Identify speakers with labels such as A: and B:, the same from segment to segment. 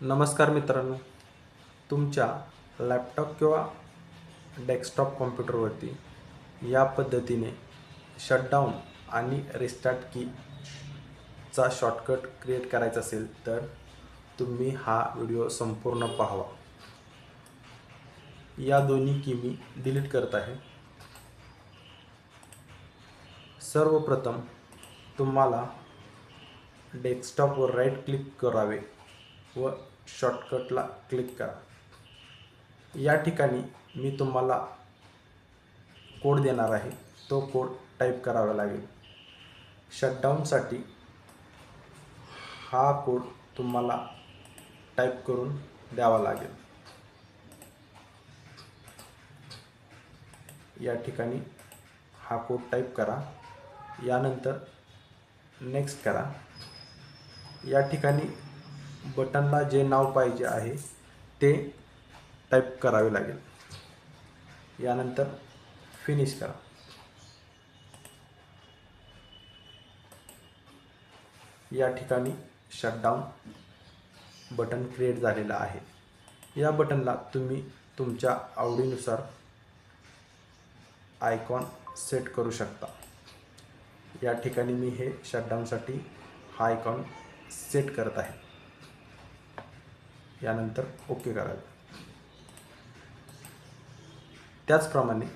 A: नमस्कार मित्रांनो, तुमच्या लॅपटॉप किंवा डेस्कटॉप कॉम्प्युटरवरती या पद्धतीने शटडाऊन आणि रिस्टार्ट कीचा शॉर्टकट क्रिएट करायचा असेल तर तुम्ही हा व्हिडिओ संपूर्ण पाहावा. या दोन्ही की मी डिलीट करत आहे. सर्वप्रथम तुम्हाला डेस्कटॉपवर राईट क्लिक करावे व शॉर्टकटला क्लिक करा. या ठिकाणी मी तुम्हाला कोड देणार आहे, तो कोड टाईप करावा लागेल. शटडाऊनसाठी हा कोड तुम्हाला टाईप करून द्यावा लागेल. या ठिकाणी हा कोड टाईप करा. यानंतर नेक्स्ट करा. या ठिकाणी बटनला जे नाव पाहिजे आहे ते टाईप करावे लागेल. यानंतर फिनिश करा. या ठिकाणी शटडाऊन बटन क्रिएट झालेलं आहे. या बटनला तुम्ही तुमच्या आवडीनुसार आयकॉन सेट करू शकता. या ठिकाणी मी हे शटडाऊनसाठी हा आयकॉन सेट करत आहे. यानंतर ओके करावे. त्याचप्रमाणे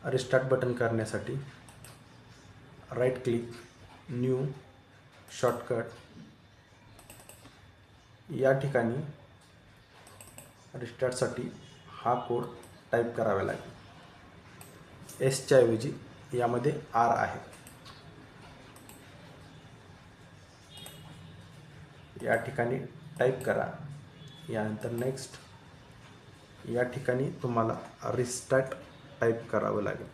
A: रिस्टार्ट बटन करण्यासाठी राईट क्लिक, न्यू, शॉर्टकट. या ठिकाणी रिस्टार्टसाठी हा कोड टाईप करावा लागेल. एसच्या ऐवजी यामध्ये आर आहे. या ठिकाणी टाईप करा. यानंतर नेक्स्ट. या ठिकाणी तुम्हाला रिस्टार्ट टाईप करावं लागेल.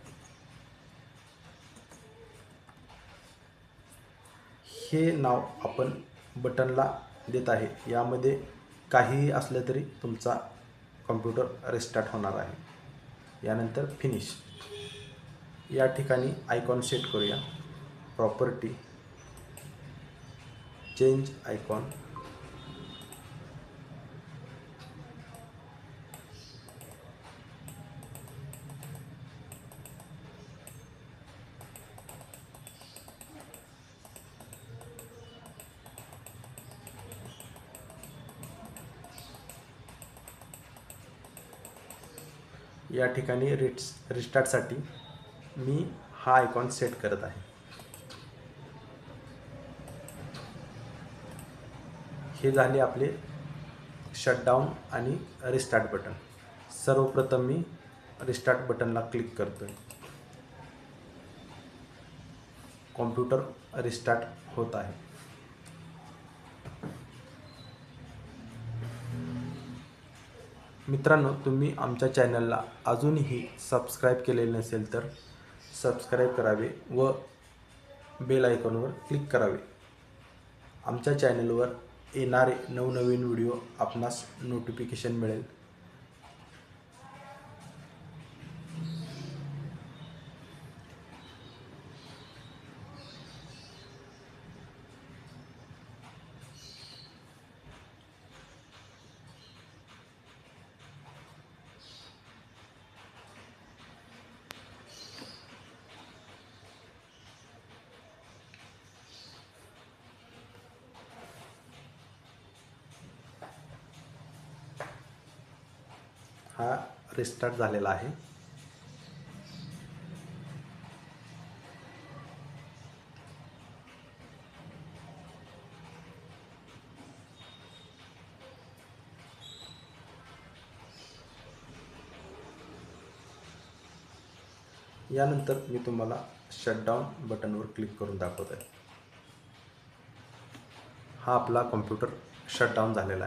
A: हे नाव आपण बटनला देत आहे. यामध्ये काहीही असलं तरी तुमचा कॉम्प्युटर रिस्टार्ट होणार आहे. यानंतर फिनिश. या ठिकाणी आयकॉन सेट करूया. Property, change icon. या ठिकाणी रिस्टार्टसाठी मी हा आयकॉन सेट करत आहे. हे झाले आपले शटडाऊन आणि रिस्टार्ट बटन. सर्वप्रथम मी रिस्टार्ट बटनला क्लिक करतोय. कॉम्प्युटर रिस्टार्ट होत आहे. मित्रांनो, तुम्ही आमच्या चॅनलला अजूनही सबस्क्राईब केलेले नसेल तर सबस्क्राईब करावे व बेल आयकॉनवर क्लिक करावे. आमच्या चॅनलवर येणारे नवनवीन व्हिडिओ आपणास नोटिफिकेशन मिळेल. हा रिस्टार्ट झालेला आहे. यानंतर मी तुम्हाला शटडाऊन बटनवर क्लिक करून दाखवत आहे. हा आपला कॉम्प्युटर शटडाऊन झालेला आहे.